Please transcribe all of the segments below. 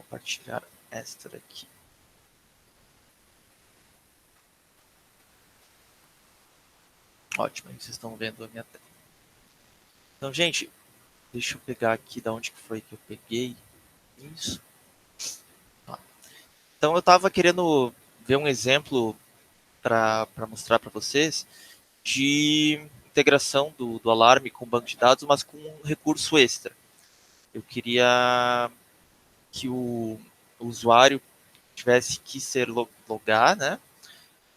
compartilhar esta daqui. Ótimo, vocês estão vendo a minha tela. Então, gente, deixa eu pegar aqui de onde que foi que eu peguei isso. Então, eu estava querendo ver um exemplo para mostrar para vocês de integração do alarme com o banco de dados, mas com um recurso extra. Eu queria que o usuário tivesse que ser logar, né?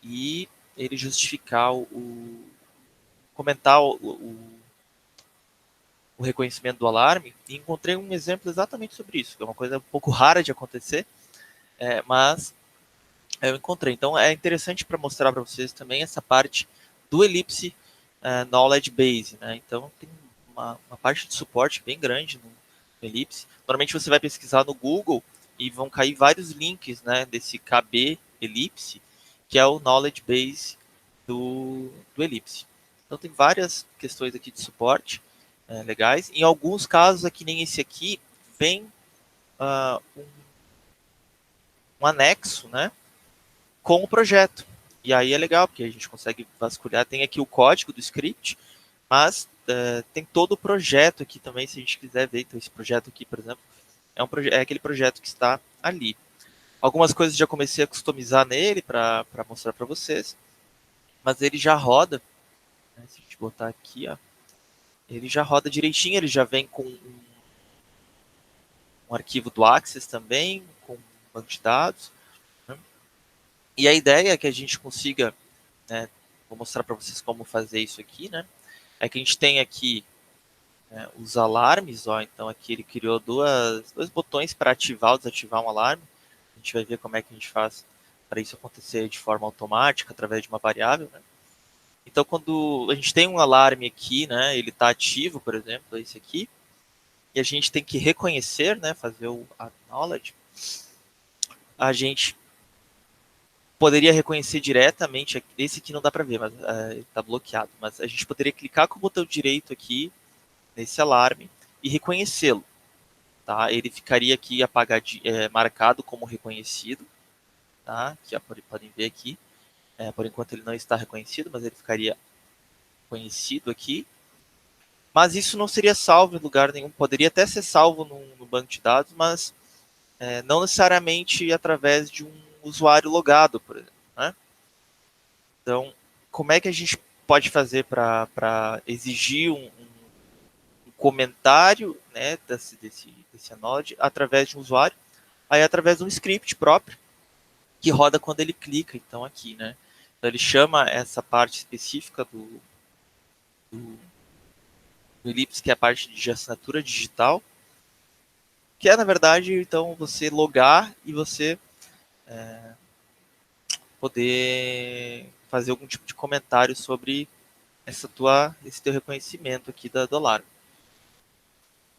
E ele justificar comentar o reconhecimento do alarme, e encontrei um exemplo exatamente sobre isso, que é uma coisa um pouco rara de acontecer, mas eu encontrei. Então é interessante para mostrar para vocês também essa parte do Ellipse Knowledge Base, né? Então tem uma parte de suporte bem grande no Ellipse. Normalmente você vai pesquisar no Google e vão cair vários links, né, desse KB Ellipse, que é o Knowledge Base do Ellipse. Então tem várias questões aqui de suporte legais. Em alguns casos, aqui nem esse aqui, vem um anexo, né, com o projeto. E aí é legal, porque a gente consegue vasculhar. Tem aqui o código do script, mas tem todo o projeto aqui também, se a gente quiser ver. Então, esse projeto aqui, por exemplo, é aquele projeto que está ali. Algumas coisas já comecei a customizar nele para mostrar para vocês, mas ele já roda, né, se a gente botar aqui, ó, ele já roda direitinho, ele já vem com um arquivo do Access também, com um banco de dados, né? E a ideia é que a gente consiga, né, vou mostrar para vocês como fazer isso aqui, né? É que a gente tem aqui os alarmes, ó, então aqui ele criou dois botões para ativar ou desativar um alarme. A gente vai ver como é que a gente faz para isso acontecer de forma automática, através de uma variável, né? Então, quando a gente tem um alarme aqui, né, ele está ativo, por exemplo, esse aqui, e a gente tem que reconhecer, né, fazer o acknowledge, a gente poderia reconhecer diretamente, esse aqui não dá para ver, mas está bloqueado, mas a gente poderia clicar com o botão direito aqui, nesse alarme, e reconhecê-lo. Tá? Ele ficaria aqui marcado como reconhecido, tá? Que podem ver aqui. Por enquanto ele não está reconhecido, mas ele ficaria conhecido aqui. Mas isso não seria salvo em lugar nenhum. Poderia até ser salvo no banco de dados, mas não necessariamente através de um usuário logado, por exemplo. Né? Então, como é que a gente pode fazer para exigir um comentário, né, desse Node através de um usuário? Aí através de um script próprio que roda quando ele clica, então aqui, né? Então ele chama essa parte específica do Ellipse, que é a parte de assinatura digital, que é, na verdade, então, você logar e você poder fazer algum tipo de comentário sobre esse teu reconhecimento aqui do alarme.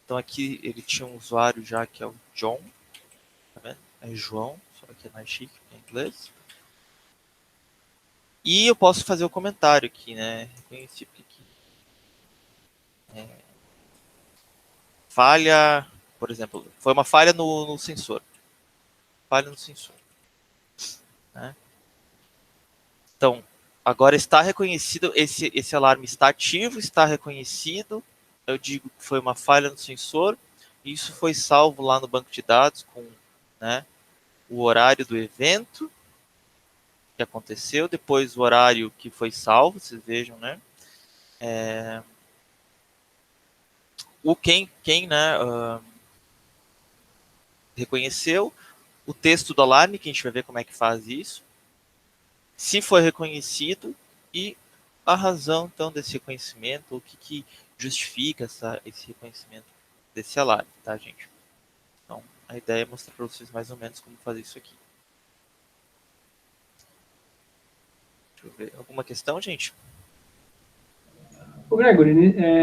Então aqui ele tinha um usuário já que é o John, tá vendo? É João, só que é mais chique em inglês. E eu posso fazer o comentário aqui, né? Reconheci aqui. Falha, por exemplo, foi uma falha no sensor. Falha no sensor. Né? Então, agora está reconhecido, esse alarme está ativo, está reconhecido. Eu digo que foi uma falha no sensor. Isso foi salvo lá no banco de dados com, né, o horário do evento que aconteceu, depois o horário que foi salvo, vocês vejam, né? Quem né, reconheceu, o texto do alarme, que a gente vai ver como é que faz isso, se foi reconhecido e a razão, então, desse reconhecimento, o que justifica esse reconhecimento desse alarme, tá, gente? Então, a ideia é mostrar para vocês mais ou menos como fazer isso aqui. Deixa eu ver. Alguma questão, gente? Ô, Gregory,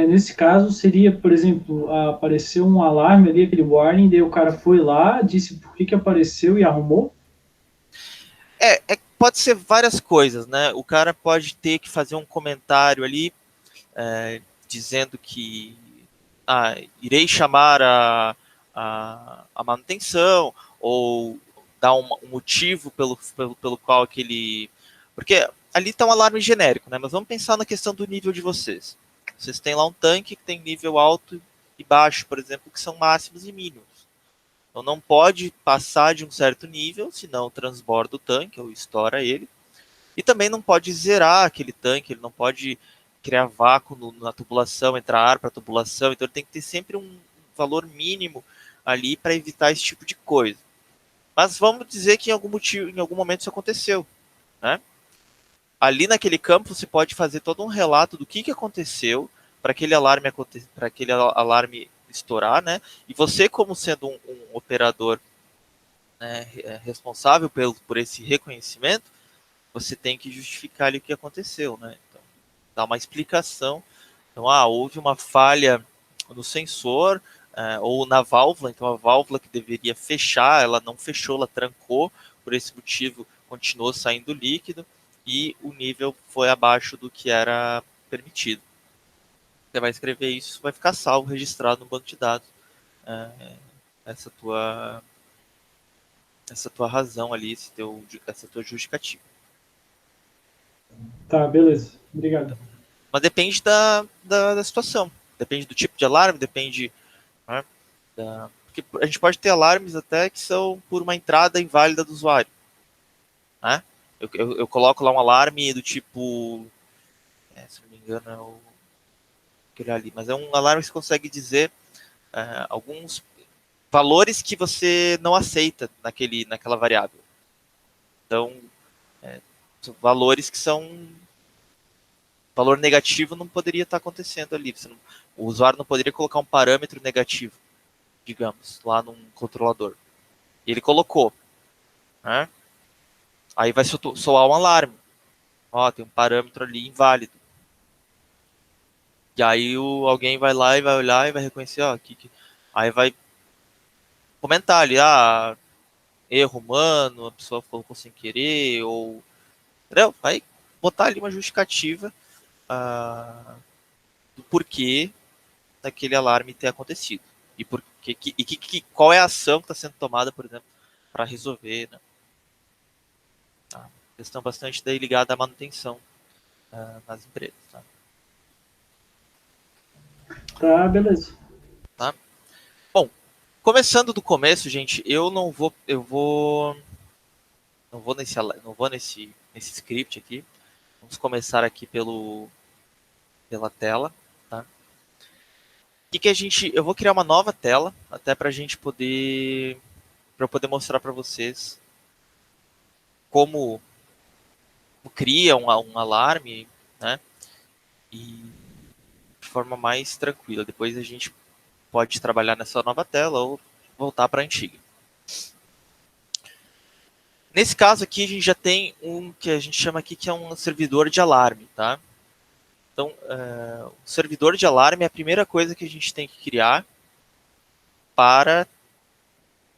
nesse caso seria, por exemplo, apareceu um alarme ali, aquele warning, daí o cara foi lá, disse por que apareceu e arrumou? Pode ser várias coisas, né? O cara pode ter que fazer um comentário ali dizendo que irei chamar a manutenção, ou dar um motivo pelo qual aquele... Porque ali está um alarme genérico, né? Mas vamos pensar na questão do nível de vocês. Vocês têm lá um tanque que tem nível alto e baixo, por exemplo, que são máximos e mínimos. Então não pode passar de um certo nível, senão transborda o tanque ou estoura ele. E também não pode zerar aquele tanque, ele não pode criar vácuo na tubulação, entrar ar para a tubulação. Então ele tem que ter sempre um valor mínimo ali para evitar esse tipo de coisa. Mas vamos dizer que em algum momento isso aconteceu, né? Ali naquele campo você pode fazer todo um relato do que aconteceu para aquele alarme estourar, né? E você, como sendo um operador, né, responsável por esse reconhecimento, você tem que justificar ali o que aconteceu, né? Então, dar uma explicação. Então, houve uma falha no sensor, ou na válvula. Então, a válvula que deveria fechar, ela não fechou, ela trancou. Por esse motivo, continuou saindo líquido e o nível foi abaixo do que era permitido. Você vai escrever isso, vai ficar salvo, registrado no banco de dados. É, essa tua essa tua razão ali, essa tua justificativa. Tá, beleza. Obrigado. Mas depende da situação. Depende do tipo de alarme, depende, né, porque a gente pode ter alarmes até que são por uma entrada inválida do usuário. Né? Eu coloco lá um alarme do tipo. Se não me engano, é aquele ali. Mas é um alarme que você consegue dizer alguns valores que você não aceita naquela variável. Então, são valores que são... Valor negativo não poderia estar acontecendo ali. O usuário não poderia colocar um parâmetro negativo, digamos, lá num controlador. E ele colocou, né? Aí vai soar um alarme. Ó, tem um parâmetro ali inválido. E aí alguém vai lá e vai olhar e vai reconhecer, ó, aí vai comentar ali, erro humano, a pessoa colocou sem querer, ou... Entendeu? Vai botar ali uma justificativa do porquê daquele alarme ter acontecido. E, qual é a ação que está sendo tomada, por exemplo, para resolver, né? Tá? Questão bastante daí ligada à manutenção nas empresas. Tá? Tá, beleza. Tá? Bom, começando do começo, gente, não vou nesse script aqui. Vamos começar aqui pela tela, tá? Eu vou criar uma nova tela, até para eu poder mostrar para vocês como cria um alarme, né? E de forma mais tranquila. Depois a gente pode trabalhar nessa nova tela ou voltar para a antiga. Nesse caso aqui, a gente já tem um que a gente chama aqui que é um servidor de alarme, tá? Então, o servidor de alarme é a primeira coisa que a gente tem que criar para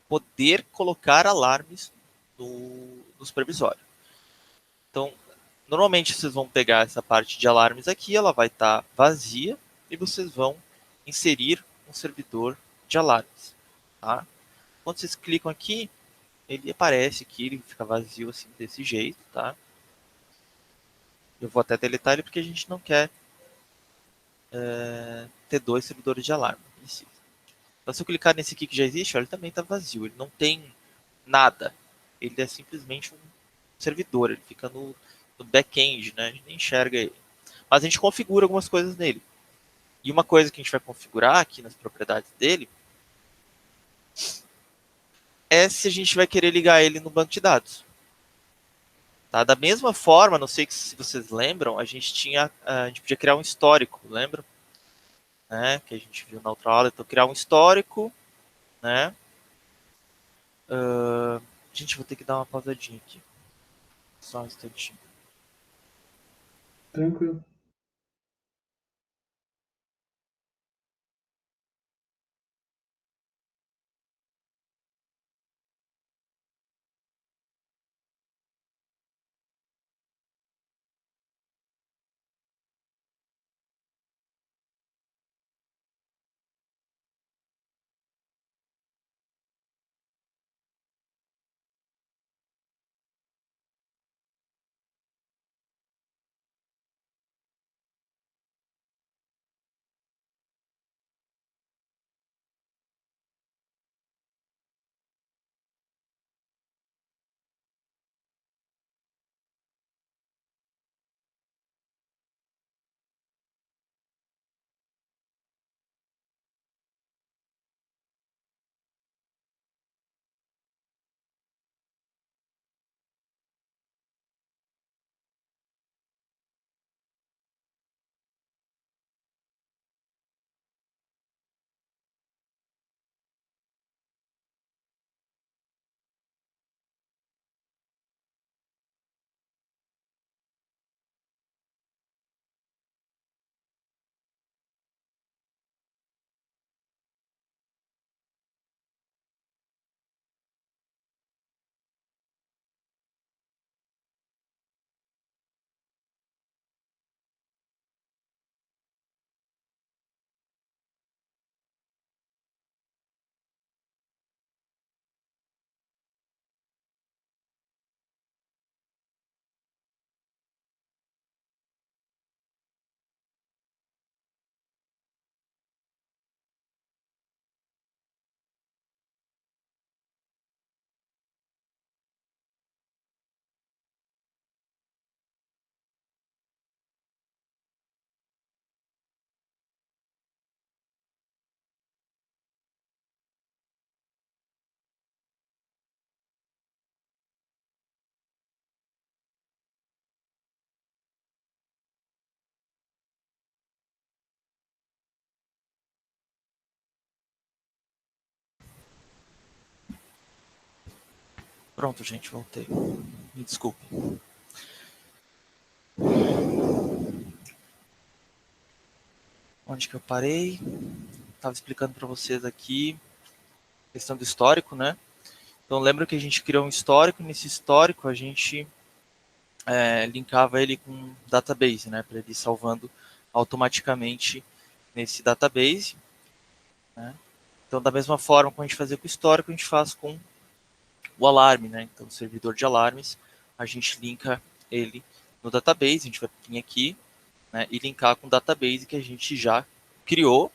poder colocar alarmes no supervisório. Então, normalmente vocês vão pegar essa parte de alarmes aqui, ela vai estar vazia e vocês vão inserir um servidor de alarmes. Tá? Quando vocês clicam aqui, ele aparece aqui, ele fica vazio assim desse jeito, tá? Eu vou até deletar ele porque a gente não quer ter dois servidores de alarme. Então, se eu clicar nesse aqui que já existe, olha, ele também está vazio, ele não tem nada. Ele é simplesmente um servidor, ele fica no back-end, né? A gente nem enxerga ele. Mas a gente configura algumas coisas nele. E uma coisa que a gente vai configurar aqui nas propriedades dele é se a gente vai querer ligar ele no banco de dados. Tá? Da mesma forma, não sei se vocês lembram, a gente podia criar um histórico, lembra? Né? Que a gente viu na outra aula. Então, criar um histórico, né? Gente, vou ter que dar uma pausadinha aqui. Só um instantinho. Tranquilo. Pronto, gente, voltei. Me desculpe. Onde que eu parei? Estava explicando para vocês aqui a questão do histórico, né? Então lembra que a gente criou um histórico, nesse histórico a gente linkava ele com um database, né? Para ele ir salvando automaticamente nesse database, né? Então da mesma forma como a gente fazia com o histórico, a gente faz com o alarme, né? Então o servidor de alarmes, a gente linka ele no database, a gente vai vir aqui, né, e linkar com o database que a gente já criou,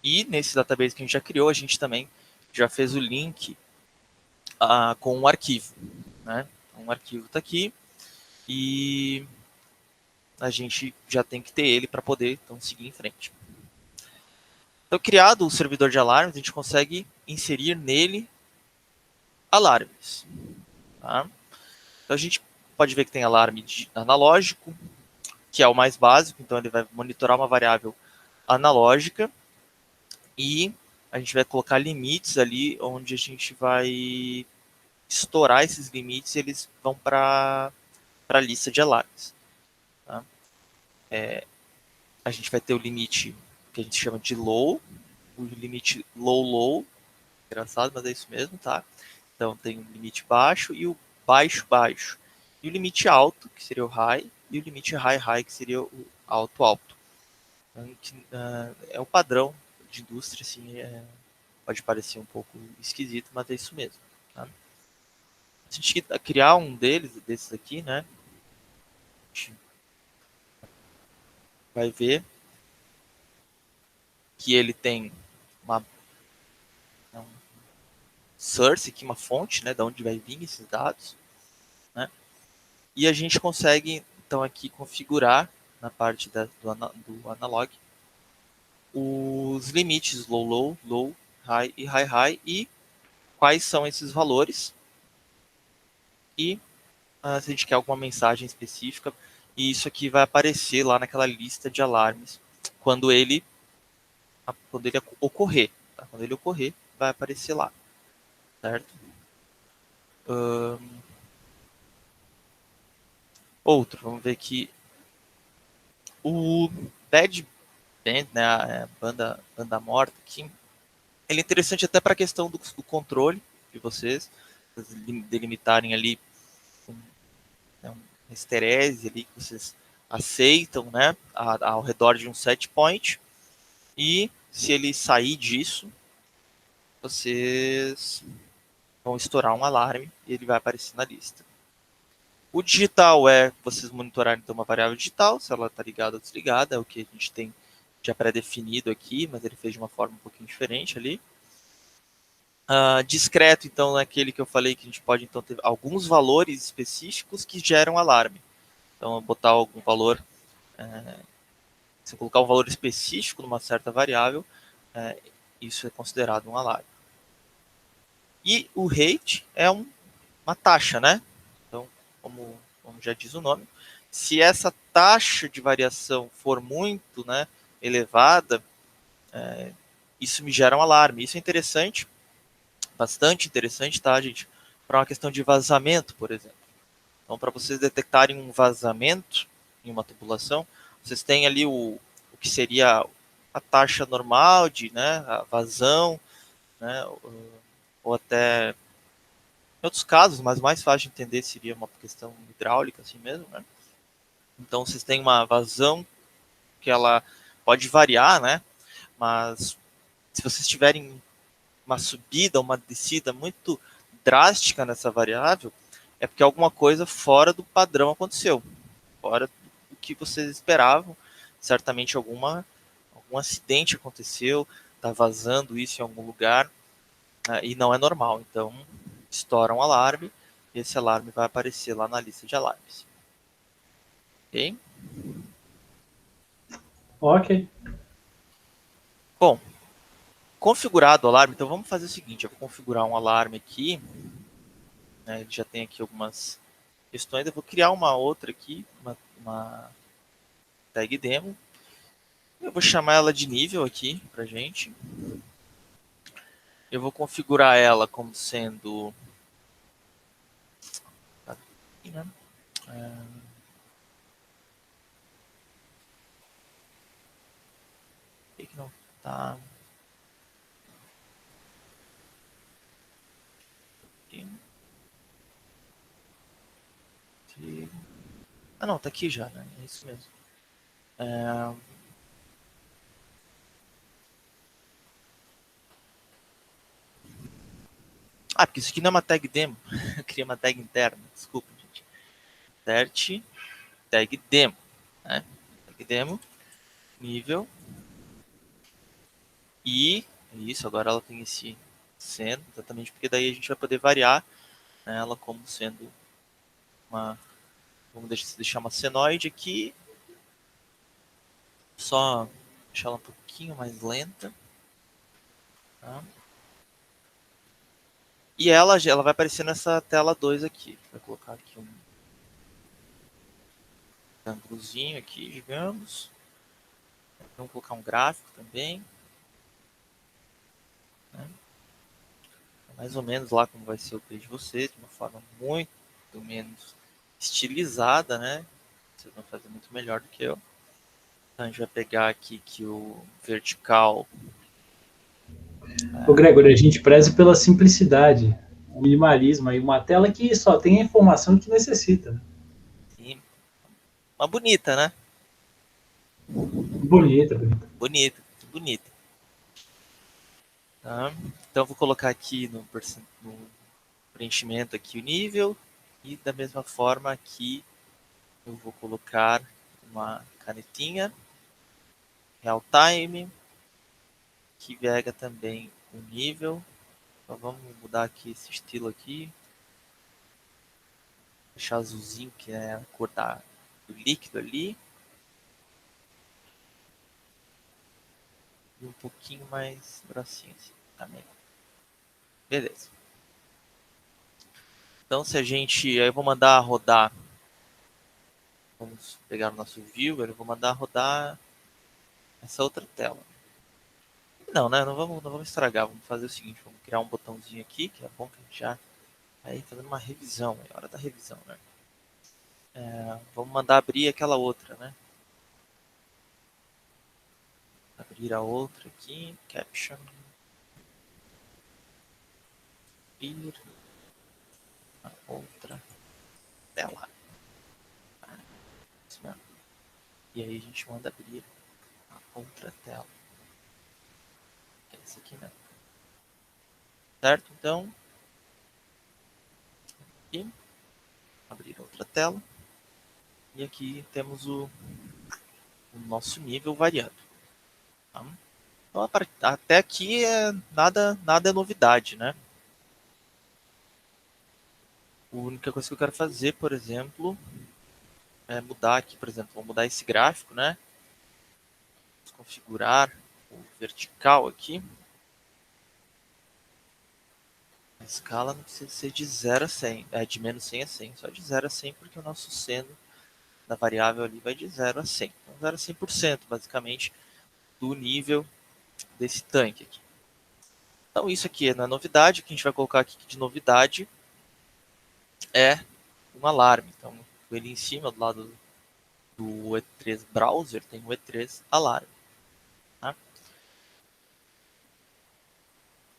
e nesse database que a gente já criou, a gente também já fez o link com um arquivo, né? Um arquivo está aqui e a gente já tem que ter ele para poder então seguir em frente. Então, criado o servidor de alarmes, a gente consegue inserir nele alarmes. Tá? Então, a gente pode ver que tem alarme analógico, que é o mais básico, então ele vai monitorar uma variável analógica e a gente vai colocar limites ali, onde a gente vai estourar esses limites e eles vão para a lista de alarmes. Tá? A gente vai ter o limite que a gente chama de low, o limite low, engraçado, mas é isso mesmo, tá? Então tem o limite baixo e o baixo. E o limite alto, que seria o high, e o limite high, que seria o alto. Então, é um padrão de indústria, assim, pode parecer um pouco esquisito, mas é isso mesmo. Tá? Se a gente criar um desses aqui, né? A gente vai ver que ele tem um source aqui, uma fonte, né? Da onde vai vir esses dados, né? E a gente consegue, então, aqui configurar na parte do analog os limites low, high e high e quais são esses valores e se a gente quer alguma mensagem específica, e isso aqui vai aparecer lá naquela lista de alarmes quando ele ocorrer. Tá? Quando ele ocorrer, vai aparecer lá, certo? Outro, vamos ver aqui. O Bad Band, né, a banda morta aqui, ele é interessante até para a questão do controle de vocês delimitarem ali um esterese ali que vocês aceitam, né, ao redor de um set point, e se ele sair disso, vocês vão estourar um alarme e ele vai aparecer na lista. O digital é vocês monitorarem então uma variável digital, se ela está ligada ou desligada, é o que a gente tem já pré-definido aqui, mas ele fez de uma forma um pouquinho diferente ali. Discreto, então, é aquele que eu falei que a gente pode então ter alguns valores específicos que geram alarme. Então, botar algum valor, se eu colocar um valor específico numa certa variável, isso é considerado um alarme. E o rate é uma taxa, né? Então, como já diz o nome, se essa taxa de variação for muito, né, elevada, isso me gera um alarme. Isso é interessante, bastante interessante, tá, gente? Para uma questão de vazamento, por exemplo. Então, para vocês detectarem um vazamento em uma tubulação, vocês têm ali o que seria a taxa normal de, né, a vazão, né, ou até em outros casos, mas mais fácil de entender seria uma questão hidráulica assim mesmo, né? Então vocês têm uma vazão que ela pode variar, né? Mas se vocês tiverem uma subida, uma descida muito drástica nessa variável, é porque alguma coisa fora do padrão aconteceu, fora do que vocês esperavam. Certamente algum acidente aconteceu, está vazando isso em algum lugar, e não é normal. Então, estoura um alarme e esse alarme vai aparecer lá na lista de alarmes. Ok? Ok. Bom, configurado o alarme, então vamos fazer o seguinte, eu vou configurar um alarme aqui, né, ele já tem aqui algumas questões, eu vou criar uma outra aqui, uma tag demo, eu vou chamar ela de nível aqui pra gente, eu vou configurar ela como sendo né? Por que não tá? Ah, não, tá aqui já, né? É isso mesmo. Ah, porque isso aqui não é uma tag demo. Eu queria uma tag interna. Desculpa, gente. Cert tag demo, né? Tag demo, nível. E isso, agora ela tem esse sendo, exatamente porque daí a gente vai poder variar, né, ela como sendo uma. Vamos deixar uma senoide aqui. Só deixar ela um pouquinho mais lenta. Tá? E ela vai aparecer nessa tela 2 aqui. Vai colocar aqui um ângulozinho aqui, digamos. Vamos colocar um gráfico também. Né? Mais ou menos lá como vai ser o page de vocês, de uma forma muito menos estilizada, né? Vocês vão fazer muito melhor do que eu. Então a gente vai pegar aqui que o vertical. Ô, Gregory, a gente preza pela simplicidade, o minimalismo, aí uma tela que só tem a informação que necessita. Sim, uma bonita, né? Bonita, bonita. Bonita, bonita. Tá? Então vou colocar aqui no preenchimento aqui o nível e da mesma forma aqui eu vou colocar uma canetinha real time que pega também o nível. Então vamos mudar aqui esse estilo aqui, deixar azulzinho que é a cor do líquido ali e um pouquinho mais grossinho assim também. Beleza. Então se a gente, aí eu vou mandar rodar. Vamos pegar o nosso viewer, eu vou mandar rodar essa outra tela. Não, né? Não vamos estragar. Vamos fazer o seguinte: vamos criar um botãozinho aqui, que é bom que a gente já aí fazendo uma revisão. É hora da revisão, né? Vamos mandar abrir aquela outra, né? Abrir a outra aqui, caption. Abrir a outra tela. Isso mesmo. E aí a gente manda abrir a outra tela. Que é essa aqui, né? Certo? Então, aqui, abrir outra tela. E aqui temos o nosso nível variando. Tá? Então, até aqui nada é novidade, né? A única coisa que eu quero fazer, por exemplo, é mudar aqui, por exemplo, vou mudar esse gráfico, né? Vamos configurar o vertical aqui. A escala não precisa ser de 0 a 100, de menos 100 a 100, só de 0 a 100 porque o nosso seno da variável ali vai de 0 a 100. Então 0 a 100% basicamente do nível desse tanque aqui. Então isso aqui não é novidade, o que a gente vai colocar aqui de novidade é um alarme. Então ele em cima do lado do E3 Browser tem o E3 Alarme. Tá?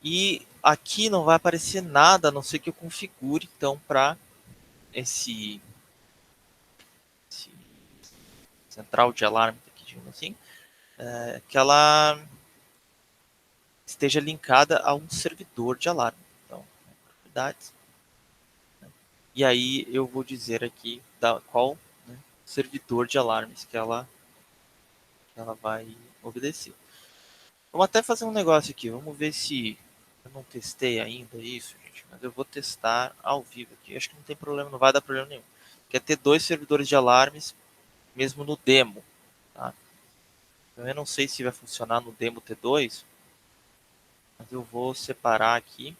E aqui não vai aparecer nada, a não ser que eu configure então para esse central de alarme, aqui, digamos assim, que ela esteja linkada a um servidor de alarme. Então, propriedades. Né? E aí eu vou dizer aqui qual, né, servidor de alarmes que ela vai obedecer. Vamos até fazer um negócio aqui. Vamos ver se eu não testei ainda isso, gente, mas eu vou testar ao vivo aqui. Acho que não tem problema, não vai dar problema nenhum. Quer ter 2 servidores de alarmes, mesmo no demo. Tá? Eu não sei se vai funcionar no demo T2, mas eu vou separar aqui.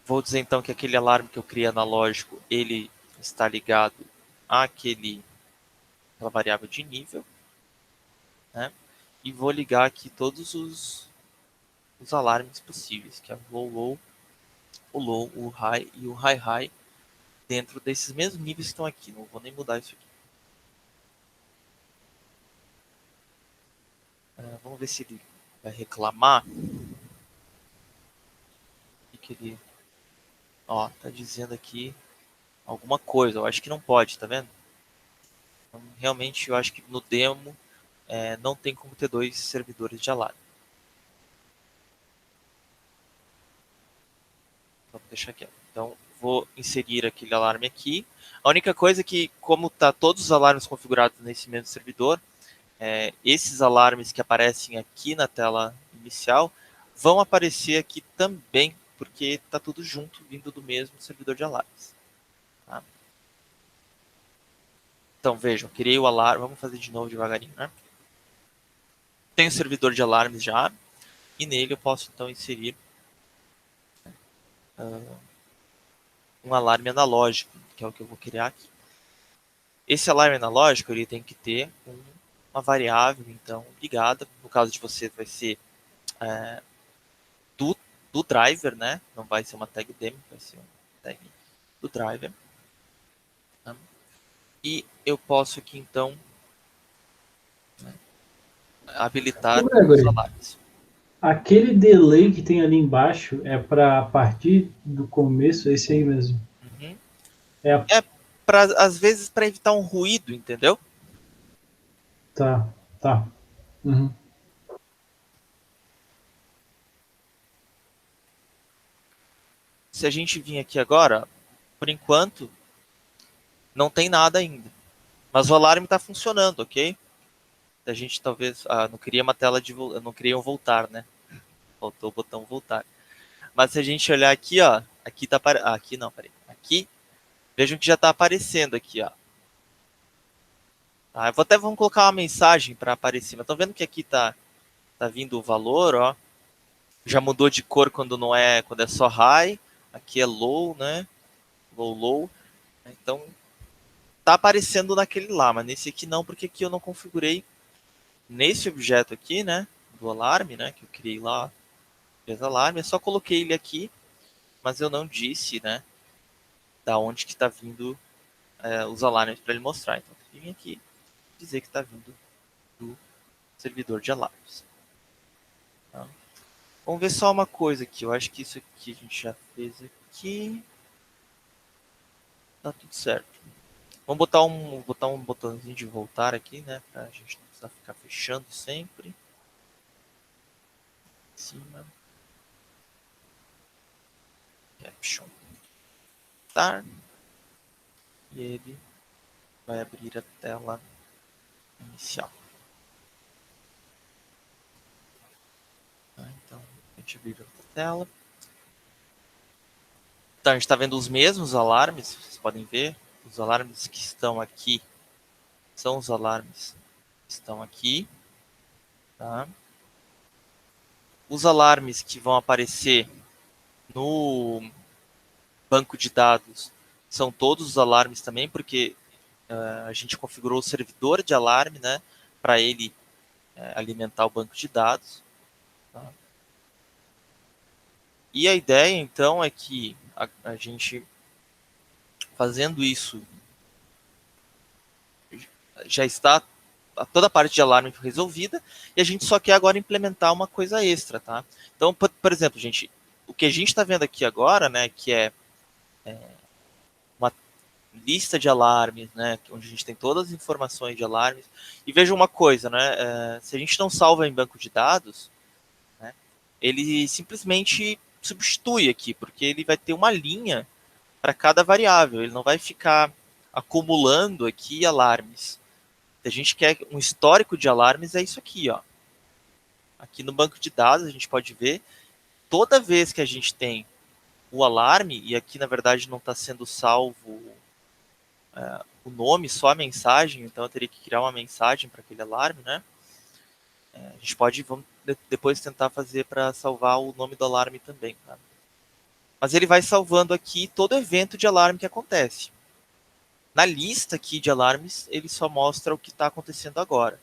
Vou dizer então que aquele alarme que eu criei analógico, ele está ligado àquela variável de nível, né? E vou ligar aqui todos os alarmes possíveis, que é o low, low o low, o high e o high high dentro desses mesmos níveis que estão aqui. Não vou nem mudar isso aqui. Vamos ver se ele vai reclamar. O que ele... Ó, tá dizendo aqui alguma coisa. Eu acho que não pode, tá vendo? Então, realmente, eu acho que no demo não tem como ter 2 servidores de alarme. Então, vou deixar aqui. Então, vou inserir aquele alarme aqui. A única coisa é que, como tá todos os alarmes configurados nesse mesmo servidor, esses alarmes que aparecem aqui na tela inicial vão aparecer aqui também, porque está tudo junto, vindo do mesmo servidor de alarmes. Tá? Então, vejam, criei o alarme, vamos fazer de novo devagarinho, né? Tenho o servidor de alarmes já, e nele eu posso então inserir um alarme analógico, que é o que eu vou criar aqui. Esse alarme analógico ele tem que ter uma variável então ligada. No caso de você vai ser do, do driver, né? Não vai ser uma tag demo, vai ser uma tag do driver. Tá? E eu posso aqui então habilitar Ô, os Gregory, alarmes. aquele delay que tem ali embaixo é para a partir do começo, é esse aí mesmo. Uhum. É a... É às vezes para evitar um ruído, entendeu? Tá, tá. Uhum. Se a gente vir aqui agora, por enquanto não tem nada ainda, mas o alarme está funcionando, ok? A gente talvez não queria uma tela de não queria um voltar, né? Faltou o botão voltar. Mas se a gente olhar aqui, ó, aqui tá aqui não, peraí. Aqui, vejam que já está aparecendo aqui, ó. Tá, eu vou até vamos colocar uma mensagem para aparecer. Mas estão vendo que aqui tá vindo o valor, ó. Já mudou de cor quando é só high. Aqui é low, né? Low, low. Então tá aparecendo naquele lá, mas nesse aqui não, porque aqui eu não configurei nesse objeto aqui, né? Do alarme, né? Que eu criei lá, fez alarme. Eu só coloquei ele aqui, mas eu não disse, né? Da onde que tá vindo os alarmes para ele mostrar. Então tem que vir aqui dizer que está vindo do servidor de alarmes. Tá? Vamos ver só uma coisa aqui. Eu acho que isso aqui a gente já fez aqui. Tá tudo certo. Vamos botar um botãozinho de voltar aqui, né? Pra gente não precisar ficar fechando sempre. Em cima. Caption. Tá. E ele vai abrir a tela inicial. Tá? Então, a gente abriu a tela. Então, a gente está vendo os mesmos alarmes. Vocês podem ver. Os alarmes que estão aqui são os alarmes que estão aqui. Tá? Os alarmes que vão aparecer no banco de dados são todos os alarmes também, porque a gente configurou o servidor de alarme, né, para ele alimentar o banco de dados. Tá? E a ideia, então, é que a gente, fazendo isso, já está toda a parte de alarme resolvida, e a gente só quer agora implementar uma coisa extra, tá? Então, por exemplo, gente, o que a gente está vendo aqui agora, né, que é uma lista de alarmes, né, onde a gente tem todas as informações de alarmes. E veja uma coisa, né, se a gente não salva em banco de dados, né, ele simplesmente substitui aqui, porque ele vai ter uma linha para cada variável, ele não vai ficar acumulando aqui alarmes. Se a gente quer um histórico de alarmes, é isso aqui, ó. Aqui no banco de dados a gente pode ver, toda vez que a gente tem o alarme, e aqui na verdade não está sendo salvo o nome, só a mensagem, então eu teria que criar uma mensagem para aquele alarme, né? A gente pode depois tentar fazer para salvar o nome do alarme também, tá? Mas ele vai salvando aqui todo evento de alarme que acontece. Na lista aqui de alarmes, ele só mostra o que está acontecendo agora.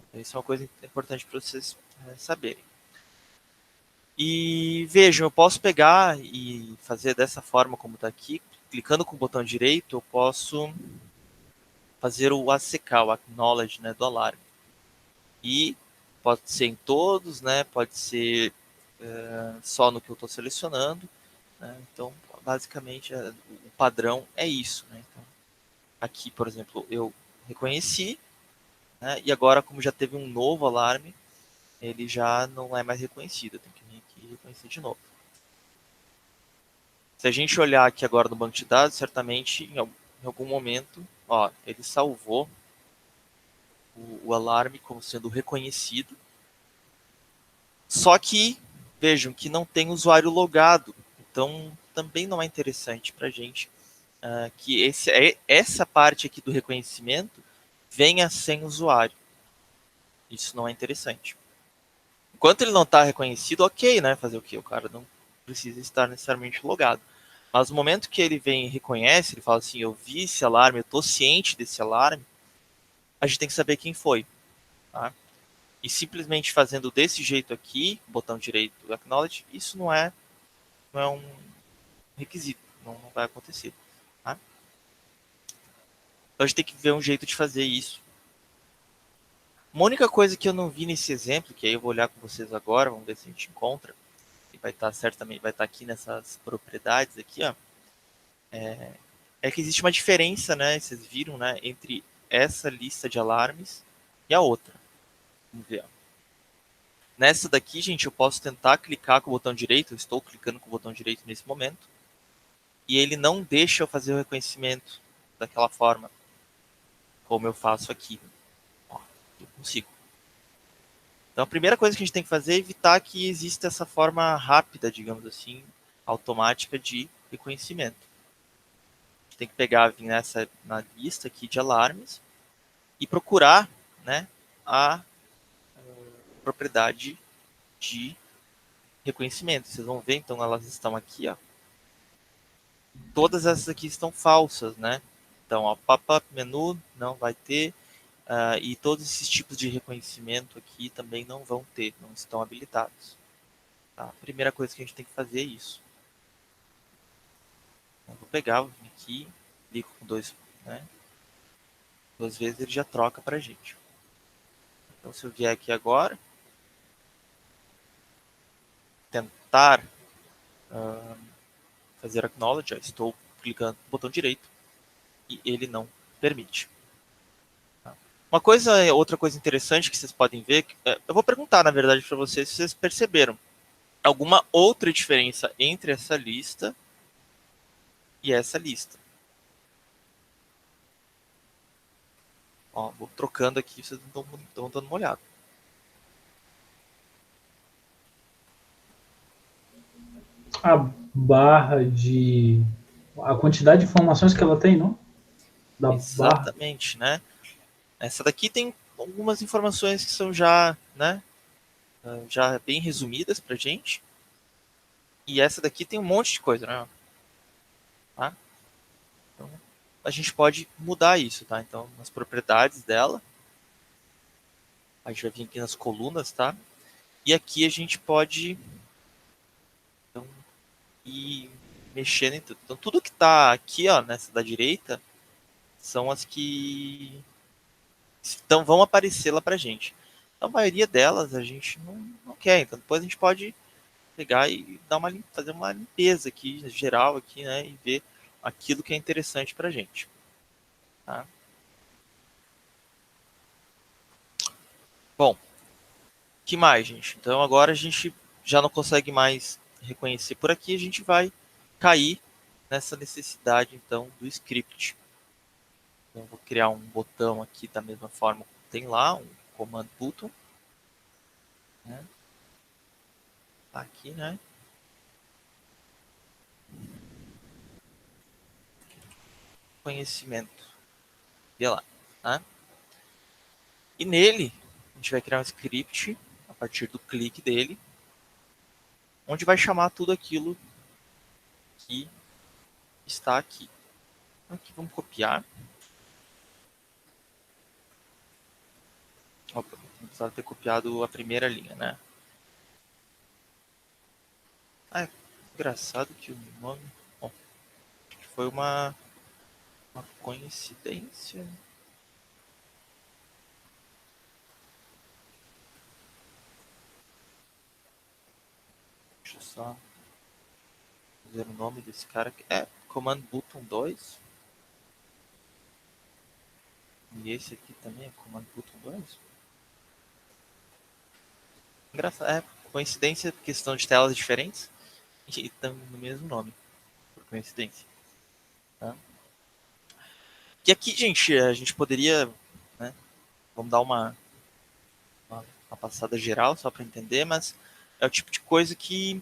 Então, isso é uma coisa importante para vocês saberem. E vejam, eu posso pegar e fazer dessa forma como está aqui, clicando com o botão direito, eu posso fazer o ACK, o Acknowledge, né, do alarme. E pode ser em todos, né, pode ser só no que eu estou selecionando. Né, então, basicamente, o padrão é isso. Né, então, aqui, por exemplo, eu reconheci, né, e agora, como já teve um novo alarme, ele já não é mais reconhecido. Eu tenho que vir aqui e reconhecer de novo. Se a gente olhar aqui agora no banco de dados, certamente em algum momento, ó, ele salvou o alarme como sendo reconhecido. Só que, vejam, que não tem usuário logado. Então, também não é interessante para a gente que essa parte aqui do reconhecimento venha sem usuário. Isso não é interessante. Enquanto ele não está reconhecido, ok, né? Fazer o quê? O cara não precisa estar necessariamente logado. Mas no momento que ele vem e reconhece, ele fala assim, eu vi esse alarme, eu estou ciente desse alarme, a gente tem que saber quem foi. Tá? E simplesmente fazendo desse jeito aqui, botão direito do Acknowledge, isso não é um requisito, não vai acontecer. Tá? Então a gente tem que ver um jeito de fazer isso. Uma única coisa que eu não vi nesse exemplo, que aí eu vou olhar com vocês agora, vamos ver se a gente encontra, e vai estar certamente, vai estar aqui nessas propriedades aqui, ó, é que existe uma diferença, né, vocês viram, né, entre essa lista de alarmes e a outra. Vamos ver. Ó. Nessa daqui, gente, eu posso tentar clicar com o botão direito, eu estou clicando com o botão direito nesse momento, e ele não deixa eu fazer o reconhecimento daquela forma, como eu faço aqui. Ó, eu consigo. Então, a primeira coisa que a gente tem que fazer é evitar que exista essa forma rápida, digamos assim, automática de reconhecimento. A gente tem que pegar, vir na lista aqui de alarmes e procurar, né, a propriedade de reconhecimento. Vocês vão ver, então, elas estão aqui, ó. Todas essas aqui estão falsas, né? Então, o pop-up menu não vai ter, e todos esses tipos de reconhecimento aqui também não vão ter, não estão habilitados. Tá? A primeira coisa que a gente tem que fazer é isso. Eu vou pegar, vou vir aqui, clico com né? Duas vezes ele já troca para a gente. Então, se eu vier aqui agora, tentar fazer acknowledge, ó, estou clicando no botão direito e ele não permite. Tá? Outra coisa interessante que vocês podem ver, eu vou perguntar na verdade para vocês se vocês perceberam alguma outra diferença entre essa lista e essa lista. Ó, vou trocando aqui, vocês estão dando uma olhada. A barra de. A quantidade de informações que ela tem, não? Da barra. Exatamente, né? Essa daqui tem algumas informações que são já, né, já bem resumidas pra gente. E essa daqui tem um monte de coisa, né? Tá? Então, a gente pode mudar isso, tá? Então, nas propriedades dela, a gente vai vir aqui nas colunas, tá? E aqui a gente pode então, ir mexendo em tudo. Então, tudo que tá aqui, ó, nessa da direita, são as que vão aparecer lá pra gente. Então, a maioria delas a gente não quer. Então, depois a gente pode pegar e fazer uma limpeza aqui, geral aqui, né? E ver aquilo que é interessante pra gente. Tá? Bom, que mais, gente? Então agora a gente já não consegue mais reconhecer por aqui, a gente vai cair nessa necessidade então do script. Então, eu vou criar um botão aqui da mesma forma que tem lá, um command button. Né? Tá aqui, né? Conhecimento. Vê lá. Tá? E nele, a gente vai criar um script a partir do clique dele, onde vai chamar tudo aquilo que está aqui. Então, aqui vamos copiar. Opa, não precisava ter copiado a primeira linha, né? Ah, engraçado que o nome... Bom, acho que foi uma coincidência. Deixa eu só ver o nome desse cara aqui. É, Command Button 2. E esse aqui também é Command Button 2. Engraçado, é, coincidência, questão de telas diferentes. E estão no mesmo nome, por coincidência. Tá? E aqui, gente, a gente poderia, né, vamos dar uma passada geral só para entender, mas é o tipo de coisa que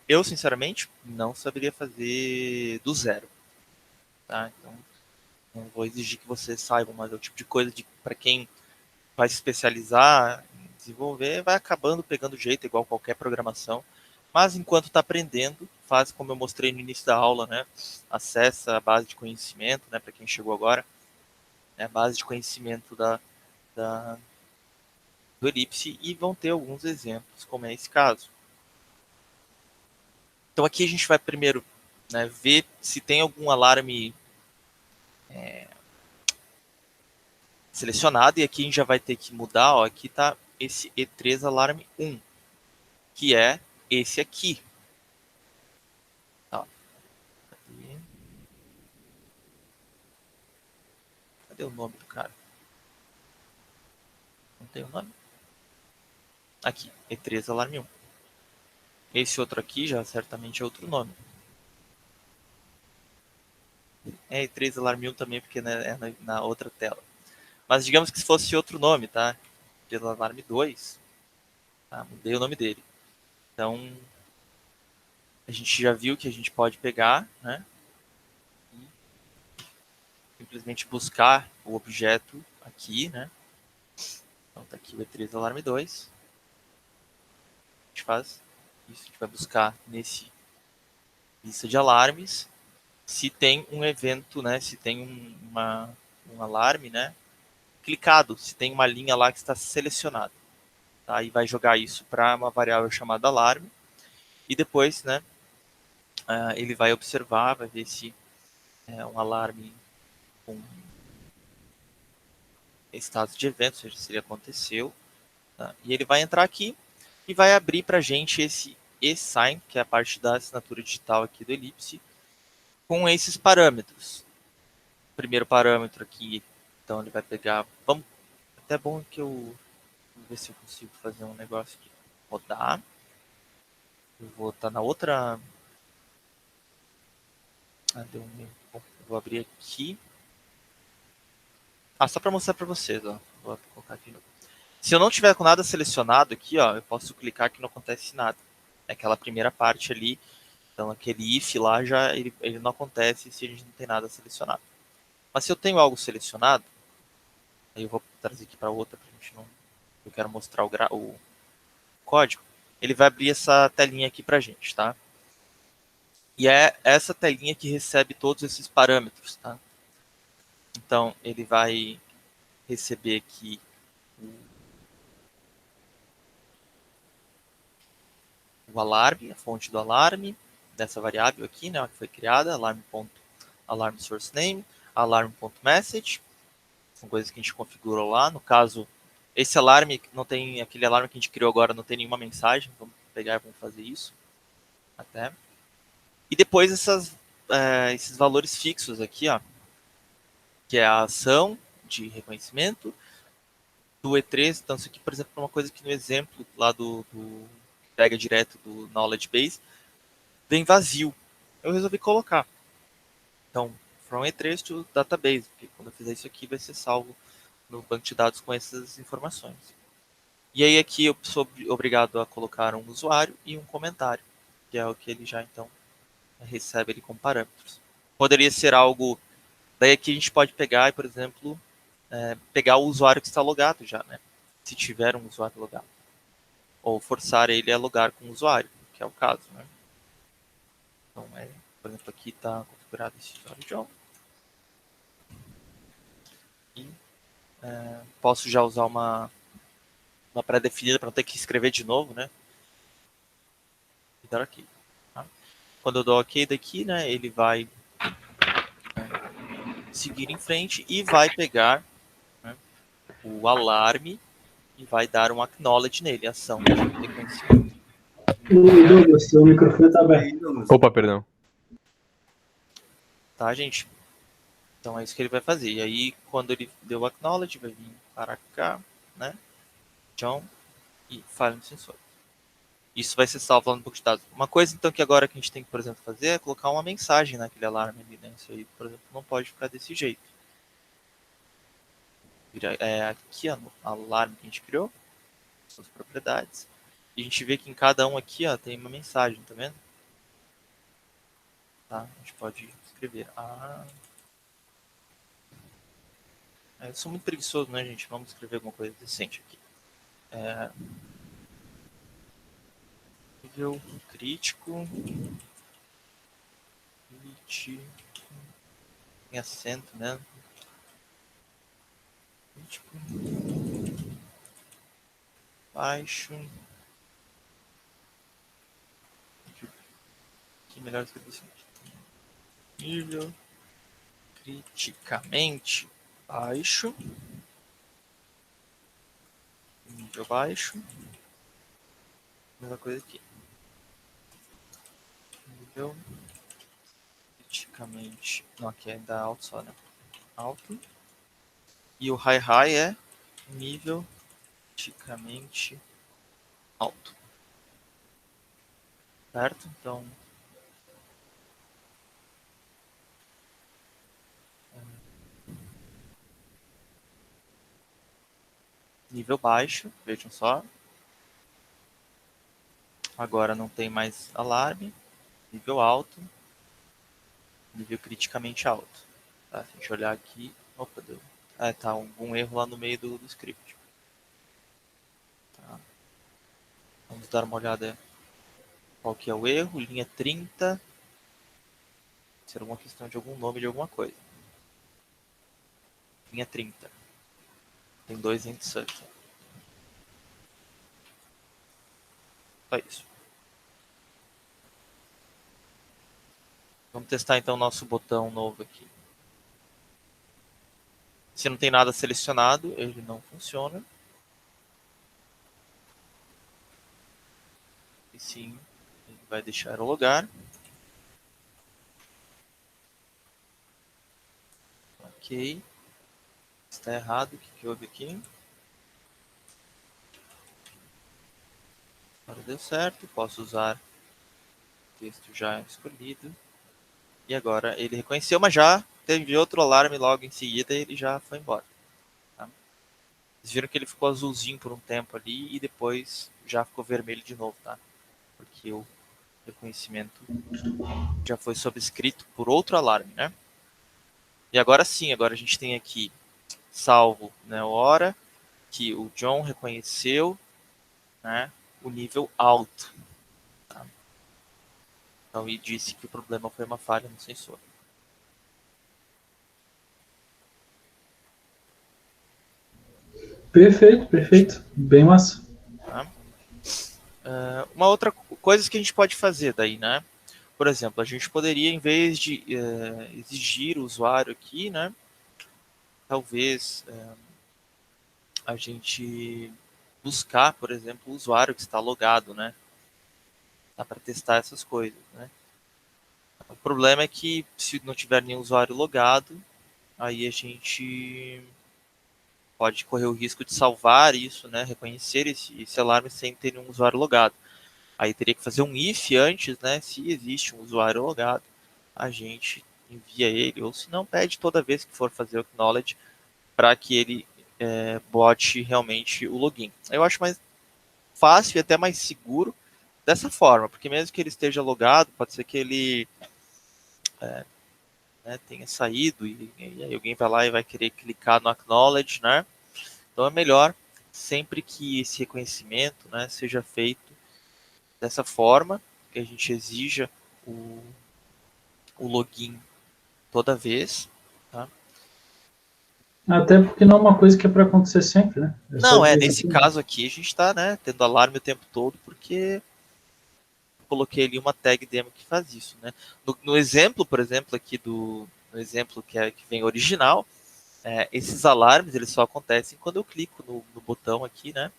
eu, sinceramente, não saberia fazer do zero. Tá? Então, não vou exigir que vocês saibam, mas é o tipo de coisa de para quem vai se especializar em desenvolver, vai acabando pegando jeito, igual qualquer programação. Mas enquanto está aprendendo, faz como eu mostrei no início da aula, né? Acessa a base de conhecimento, né? Para quem chegou agora, né? A base de conhecimento da, do Elipse e vão ter alguns exemplos, como é esse caso. Então aqui a gente vai primeiro, né, ver se tem algum alarme selecionado, e aqui a gente já vai ter que mudar, ó, aqui está esse E3 Alarme 1, que é esse aqui. Tá. Cadê o nome do cara? Não tem o nome? Aqui, E3 Alarme 1. Esse outro aqui já certamente é outro nome. É E3 Alarme 1 também, porque né, é na outra tela. Mas digamos que se fosse outro nome, tá? E3 Alarme 2, tá? Mudei o nome dele. Então, a gente já viu que a gente pode pegar, né? E simplesmente buscar o objeto aqui, né? Então tá aqui o E3 Alarme 2. A gente faz isso, a gente vai buscar nesse lista de alarmes se tem um evento, né? Se tem um alarme, né? Clicado, se tem uma linha lá que está selecionada. Tá? E vai jogar isso para uma variável chamada alarme. E depois, né? Ele vai observar, vai ver se é um alarme com status de evento, ou seja, se ele aconteceu. Tá? E ele vai entrar aqui e vai abrir para a gente esse e-sign, que é a parte da assinatura digital aqui do Elipse, com esses parâmetros. O primeiro parâmetro aqui, então ele vai pegar. Vamos, até bom que eu vou ver se eu consigo fazer um negócio aqui. Rodar. Eu vou estar na outra. Deu um. Bom, eu vou abrir aqui. Só para mostrar para vocês, ó. Vou colocar aqui. Se eu não tiver com nada selecionado aqui, ó, eu posso clicar que não acontece nada. É aquela primeira parte ali. Então aquele if lá já ele não acontece se a gente não tem nada selecionado. Mas se eu tenho algo selecionado, aí eu vou trazer aqui para outra pra gente não. Eu quero mostrar o código. Ele vai abrir essa telinha aqui pra gente, tá? E é essa telinha que recebe todos esses parâmetros, tá? Então ele vai receber aqui o alarme, a fonte do alarme, dessa variável aqui, né, que foi criada, alarm source name, alarm.message, são coisas que a gente configurou lá. No caso, esse alarme não tem, aquele alarme que a gente criou agora não tem nenhuma mensagem, vamos pegar e vamos fazer isso até. E depois esses valores fixos aqui, ó, que é a ação de reconhecimento do E3. Então, isso aqui, por exemplo, é uma coisa que no exemplo lá do pega direto do Knowledge Base, vem vazio. Eu resolvi colocar. Então, from E3 to database, porque quando eu fizer isso aqui vai ser salvo no banco de dados com essas informações. E aí aqui eu sou obrigado a colocar um usuário e um comentário, que é o que ele já então recebe ele com parâmetros. Poderia ser algo, daí aqui a gente pode pegar e, por exemplo, pegar o usuário que está logado já, né? Se tiver um usuário logado. Ou forçar ele a logar com o usuário, que é o caso, né? Então, por exemplo, aqui está configurado esse usuário John. E posso já usar uma pré-definida para não ter que escrever de novo, né? dar ok. Tá? Quando eu dou ok daqui, né, ele vai seguir em frente e vai pegar, né, o alarme e vai dar um acknowledge nele, ação de reconhecimento. O Douglas, seu microfone está aberto. Opa, perdão. Tá, gente? Então é isso que ele vai fazer. E aí, quando ele deu o acknowledge, vai vir para cá, né? John e file no sensor. Isso vai ser salvo lá no banco de dados. Uma coisa, então, que agora que a gente tem que, por exemplo, fazer é colocar uma mensagem naquele alarme ali, né? Isso aí, por exemplo, não pode ficar desse jeito. Aqui, ó, no alarme que a gente criou, suas propriedades. E a gente vê que em cada um aqui, ó, tem uma mensagem, tá vendo? Tá? A gente pode escrever. Eu sou muito preguiçoso, né, gente? Vamos escrever alguma coisa decente aqui. Nível crítico. Tem acento, né? Crítico. Baixo. Aqui melhor escrever assim. Nível criticamente baixo. Nível baixo. Mesma coisa aqui. Nível criticamente. Não, aqui é da alto só, né? Alto. E o high é nível criticamente alto. Certo? Então. Nível baixo, vejam só. Agora não tem mais alarme. Nível alto. Nível criticamente alto. Tá? Se a gente olhar aqui. Opa, deu. Tá algum erro lá no meio do script. Tá. Vamos dar uma olhada qual que é o erro. Linha 30. Será uma questão de algum nome de alguma coisa. Linha 30. Tem 2 inserts. Só isso. Vamos testar então o nosso botão novo aqui. Se não tem nada selecionado, ele não funciona. E sim, ele vai deixar o lugar. Ok. Está errado. O que houve aqui? Agora deu certo. Posso usar o texto já escolhido. E agora ele reconheceu, mas já teve outro alarme logo em seguida e ele já foi embora. Tá? Vocês viram que ele ficou azulzinho por um tempo ali e depois já ficou vermelho de novo, tá? Porque o reconhecimento já foi subscrito por outro alarme, né? E agora sim, agora a gente tem aqui salvo, né, a hora que o John reconheceu, né, o nível alto. Tá? Então, e disse que o problema foi uma falha no sensor. Perfeito, perfeito. Bem massa. Tá? Uma outra coisa que a gente pode fazer daí, né? Por exemplo, a gente poderia, em vez de exigir o usuário aqui, né? Talvez a gente buscar, por exemplo, o usuário que está logado, né? Dá para testar essas coisas, né? O problema é que se não tiver nenhum usuário logado, aí a gente pode correr o risco de salvar isso, né? Reconhecer esse alarme sem ter nenhum usuário logado. Aí teria que fazer um if antes, né? Se existe um usuário logado, a gente envia ele, ou se não, pede toda vez que for fazer o acknowledge para que ele bote realmente o login. Eu acho mais fácil e até mais seguro dessa forma, porque mesmo que ele esteja logado, pode ser que ele tenha saído e aí alguém vai lá e vai querer clicar no acknowledge, né? Então é melhor sempre que esse reconhecimento, né, seja feito dessa forma, que a gente exija o login toda vez. Tá? Até porque não é uma coisa que é para acontecer sempre, né? Não, nesse caso aqui a gente está, né, tendo alarme o tempo todo, porque coloquei ali uma tag demo que faz isso, né? No exemplo, por exemplo, aqui no exemplo que vem original, esses alarmes eles só acontecem quando eu clico no botão aqui, né?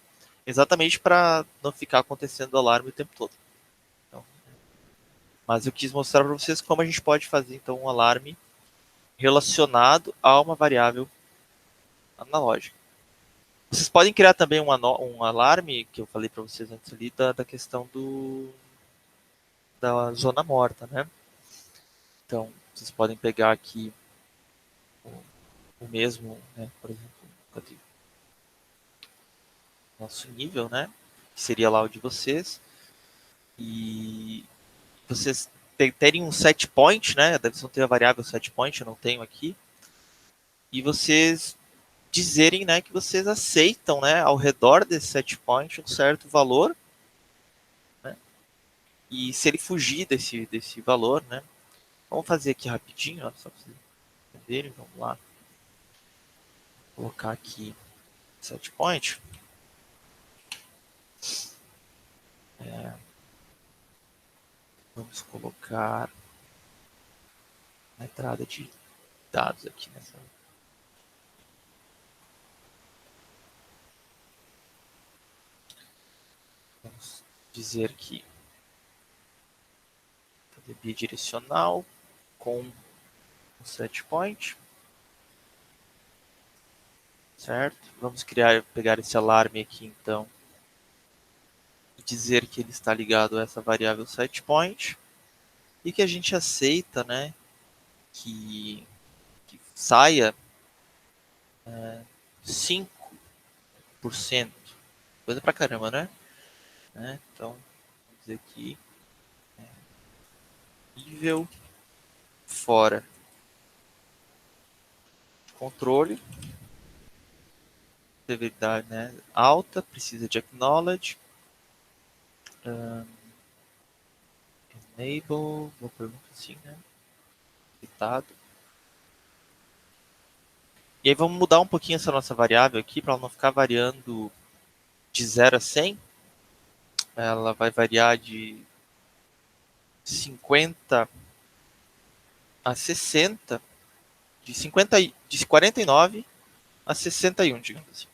Exatamente para não ficar acontecendo o alarme o tempo todo. Então, mas eu quis mostrar para vocês como a gente pode fazer então um alarme relacionado a uma variável analógica. Vocês podem criar também um alarme, que eu falei para vocês antes ali, da questão da zona morta, né? Então, vocês podem pegar aqui o mesmo, né? Por exemplo, nosso nível, né? Que seria lá o de vocês. E vocês terem um set point, né? Vocês vão ter a variável set point, eu não tenho aqui. E vocês dizerem, né, que vocês aceitam, né, ao redor desse set point um certo valor, né? E se ele fugir desse valor, né? Vamos fazer aqui rapidinho, ó, só para vocês entenderem. Vamos lá. Vou colocar aqui set point. Vamos colocar a entrada de dados aqui nessa. Vamos dizer que fazer bidirecional com um set point, certo? Vamos pegar esse alarme aqui então e dizer que ele está ligado a essa variável set point e que a gente aceita, né, que saia 5%. Coisa pra caramba, né? Então, vamos dizer aqui, nível fora de controle, severidade, né, alta, precisa de acknowledge, enable, vou perguntar assim, né, citado. E aí vamos mudar um pouquinho essa nossa variável aqui para ela não ficar variando de 0 a 100. Ela vai variar de 50 a 60, de 49 a 61, digamos assim.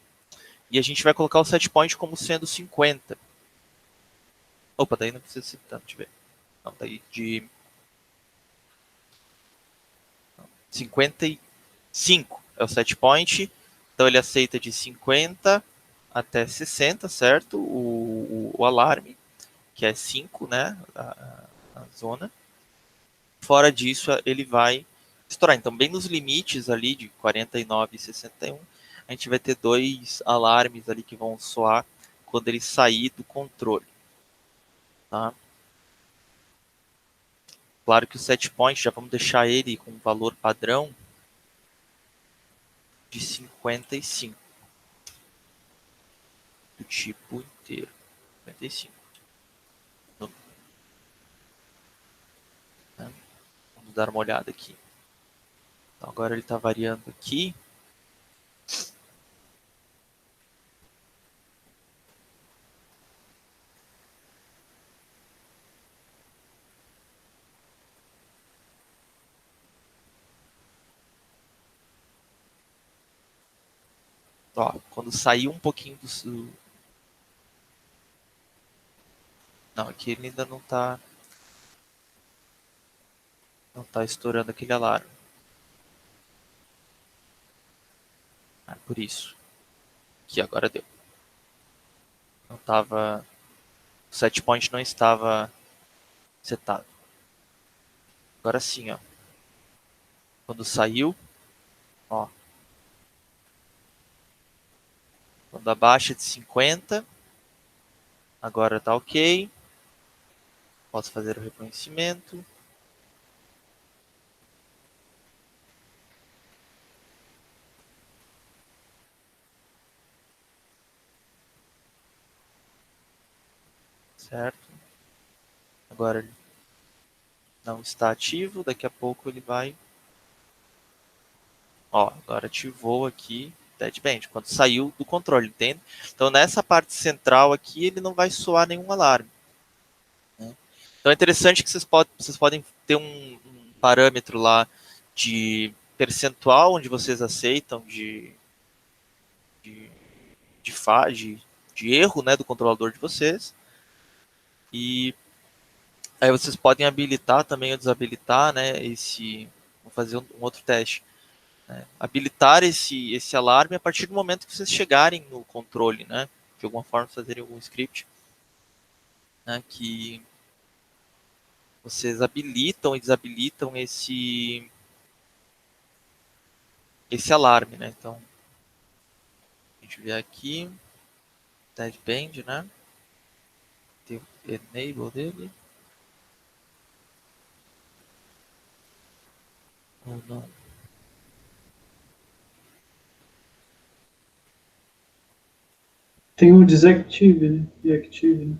E a gente vai colocar o set point como sendo 50. Opa, daí não precisa ser tanto, deixa eu ver. Não, daí de 55 é o set point. Então ele aceita de 50 até 60, certo? O alarme, que é 5, né? A zona. Fora disso, ele vai estourar. Então, bem nos limites ali de 49 e 61, a gente vai ter dois alarmes ali que vão soar quando ele sair do controle. Tá? Claro que o set point, já vamos deixar ele com um valor padrão de 55. Do tipo inteiro. 55. Né? Vamos dar uma olhada aqui. Então, agora ele está variando aqui. Ó, quando sair um pouquinho do... Não, aqui ele ainda não está estourando aquele alarme. Por isso. Que agora deu. Não estava... O set point não estava setado. Agora sim, ó. Quando saiu, ó. Quando abaixa de 50, agora tá ok. Posso fazer o reconhecimento. Certo? Agora ele não está ativo, daqui a pouco ele vai... Ó, agora ativou aqui Deadband, quando saiu do controle, entende? Então nessa parte central aqui ele não vai soar nenhum alarme. Né? Então é interessante que vocês podem ter um parâmetro lá de percentual onde vocês aceitam de, de, de erro, né, do controlador de vocês. E aí vocês podem habilitar também ou desabilitar, né, vou fazer um outro teste. Né, habilitar esse alarme a partir do momento que vocês chegarem no controle, né, de alguma forma fazerem algum script, né, que vocês habilitam e desabilitam esse alarme, né? Então, a gente vê aqui, deadband, né? Tem o enable dele. Ou não. Tem o desactive, né? Deactive, né?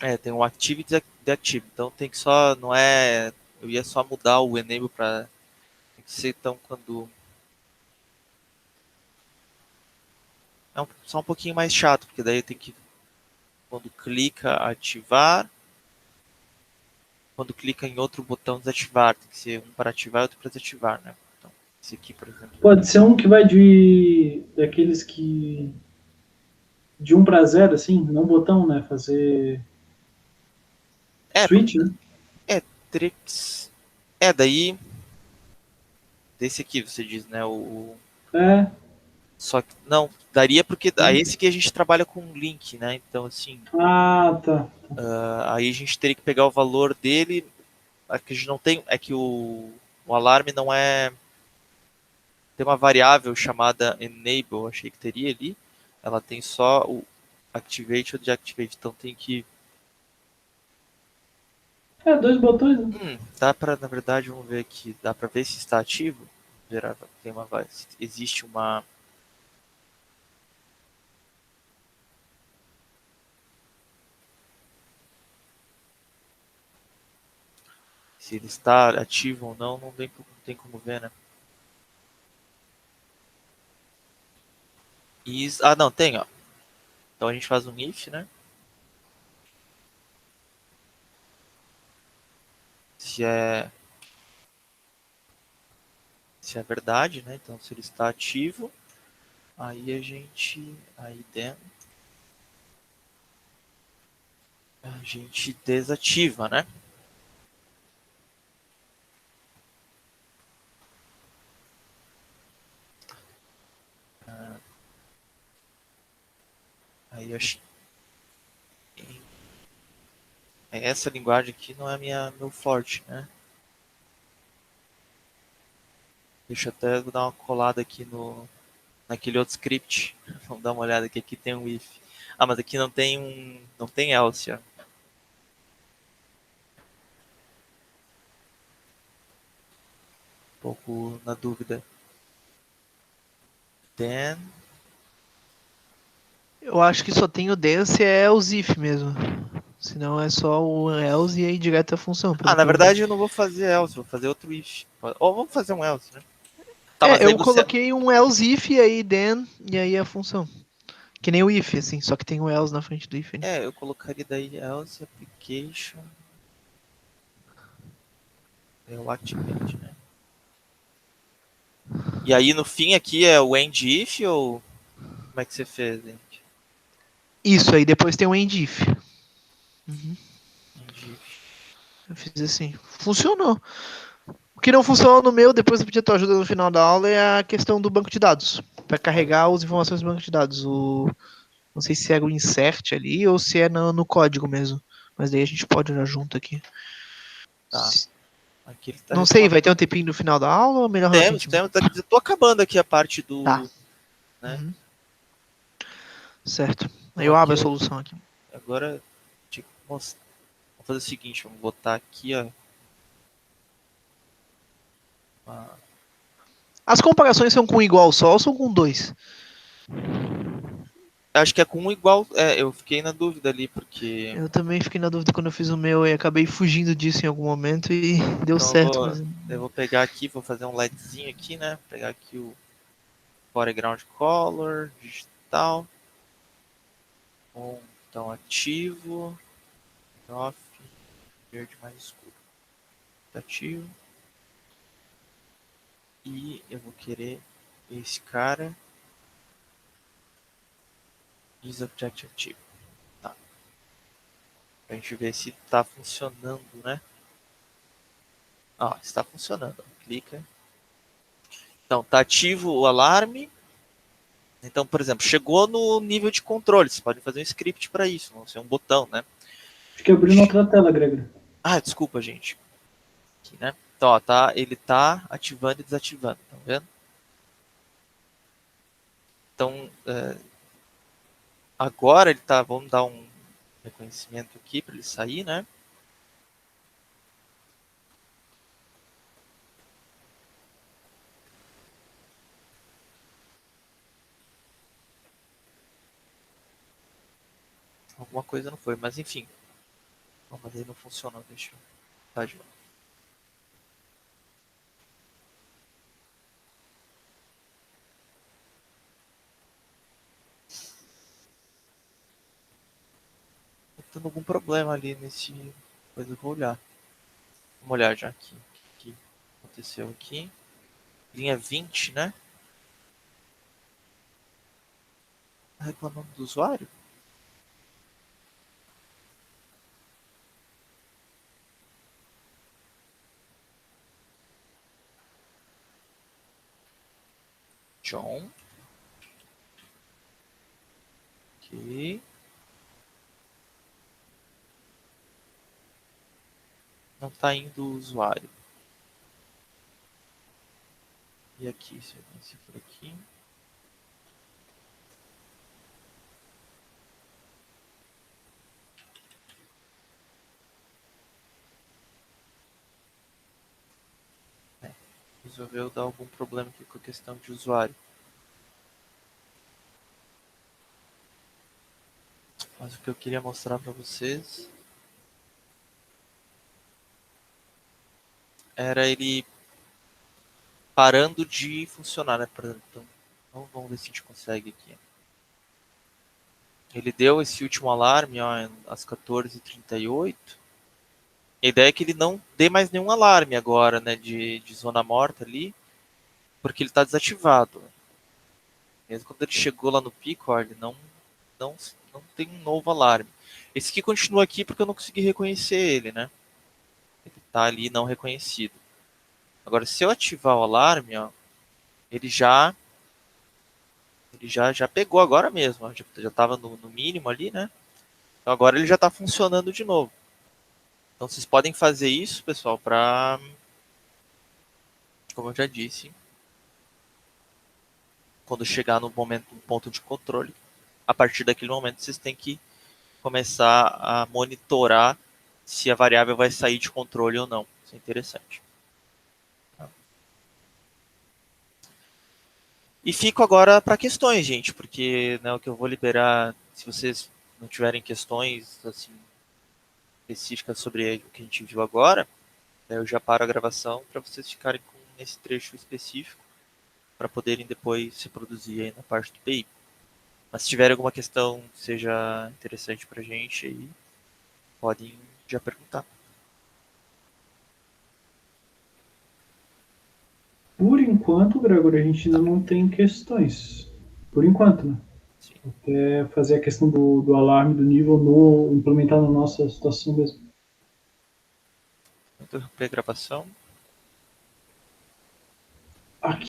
É, tem o active e deactive. Então tem que só, não é, eu ia só mudar o enable para tem que ser então quando só um pouquinho mais chato, porque daí tem que quando clica ativar, quando clica em outro botão desativar, tem que ser um para ativar e outro para desativar, né? Então, esse aqui, por exemplo. Pode ser um que vai daqueles que de 1 para 0, assim, não botão, né? Fazer É, switch, né? Trix. É, daí desse aqui você diz, né? É. Só que não, daria porque a esse que a gente trabalha com link, né? Então assim, Ah, tá. aí a gente teria que pegar o valor dele. A que a gente não tem é que o alarme não é tem uma variável chamada enable, achei que teria ali. Ela tem só o activate ou deactivate, então tem que É, 2 botões, né? dá para na verdade, vamos ver aqui, dá para ver se está ativo. Tem existe uma se ele está ativo ou não, não tem como ver, né? Não, tem, ó. Então a gente faz um if, né? Se é, se é verdade, né? Então se ele está ativo, aí dentro, a gente desativa, né? Aí acho essa linguagem aqui não é meu forte, né? Deixa eu até dar uma colada aqui naquele outro script. Vamos dar uma olhada que aqui tem um if. Ah, mas aqui não tem else, ó. Um pouco na dúvida. Then, Eu acho que só tem o dance é os if mesmo. Senão é só o else e aí direto a função, pelo na que eu vi. verdade eu não vou fazer else, vou fazer outro if. Ou vamos fazer um else, né? Tá, mas É, aí eu você. coloquei um else if e aí then e aí a função. Que nem o if, assim, só que tem o else na frente do if. Né? Eu colocaria daí else application. É o activate, né? E aí no fim aqui é o end if ou como é que você fez, gente? Isso, aí depois tem o end if. Uhum. End if. Eu fiz assim. Funcionou. O que não funcionou no meu, depois eu pedi a tua ajuda no final da aula, é a questão do banco de dados. Para carregar as informações do banco de dados. Não sei se era o insert ali ou se é no código mesmo. Mas daí a gente pode olhar junto aqui. Tá. Aqui ele tá Não sei, reclamando. vai ter um tempinho no final da aula ou melhor Temos. Eu tô acabando aqui a parte Tá. do. Né? Uhum. Certo. Aí Então eu abro aqui a solução aqui. agora vamos fazer o seguinte, vamos botar aqui, ó. Uma... As comparações são com igual só ou são com dois? Acho que é com um igual. Eu fiquei na dúvida ali, porque. Eu também fiquei na dúvida quando eu fiz o meu e acabei fugindo disso em algum momento e deu Então certo. Mas... eu vou pegar aqui, vou fazer um LEDzinho aqui, né? Vou pegar aqui o foreground color, digital. Então ativo. off, verde mais escuro. Ativo. E eu vou querer esse cara isObject ativo. Tá. Pra gente ver se tá funcionando, né? Ó, está funcionando. Clica. Então, tá ativo o alarme. Então, por exemplo, chegou no nível de controle. Você pode fazer um script para isso, não ser um botão, né? Acho que abriu outra tela, Gregory. Ah, desculpa, gente. Aqui, né? Então, ó, ele tá ativando e desativando, tá vendo? Então, agora ele tá, vamos dar um reconhecimento aqui para ele sair, né? Alguma coisa não foi, mas enfim. Não, mas aí não funcionou, deixa eu tá de novo. Tá tendo algum problema ali nesse... Depois eu vou olhar. Vamos olhar já aqui. O que aconteceu aqui? Linha 20, né? Tá reclamando do usuário? John. Ok. Não tá indo o usuário. E aqui, se eu vencer por aqui. Resolveu dar algum problema aqui com a questão de usuário. Mas o que eu queria mostrar para vocês era ele parando de funcionar, né? Então, vamos ver se a gente consegue aqui. Ele deu esse último alarme, ó, às 14h38. A ideia é que ele não dê mais nenhum alarme agora, né, de zona morta ali, porque ele está desativado. Mesmo quando ele chegou lá no pico, ó, ele não, não tem um novo alarme. Esse aqui continua aqui porque eu não consegui reconhecer ele, né? Ele está ali não reconhecido. Agora, se eu ativar o alarme, ó, ele já pegou agora mesmo, ó, já estava no mínimo ali, né? Então agora ele já está funcionando de novo. Então vocês podem fazer isso, pessoal, para, como eu já disse, quando chegar no ponto de controle, a partir daquele momento vocês têm que começar a monitorar se a variável vai sair de controle ou não. Isso é interessante. E fico agora para questões, gente, porque, né, o que eu vou liberar, se vocês não tiverem questões assim específicas sobre o que a gente viu agora, né, eu já paro a gravação para vocês ficarem com esse trecho específico para poderem depois se produzir aí na parte do PI. Mas se tiver alguma questão que seja interessante para a gente, aí podem já perguntar. Por enquanto, Gregory, a gente ainda não tem questões. Por enquanto, né? Sim. É fazer a questão do alarme do nível implementar na nossa situação mesmo. Vou interromper a gravação.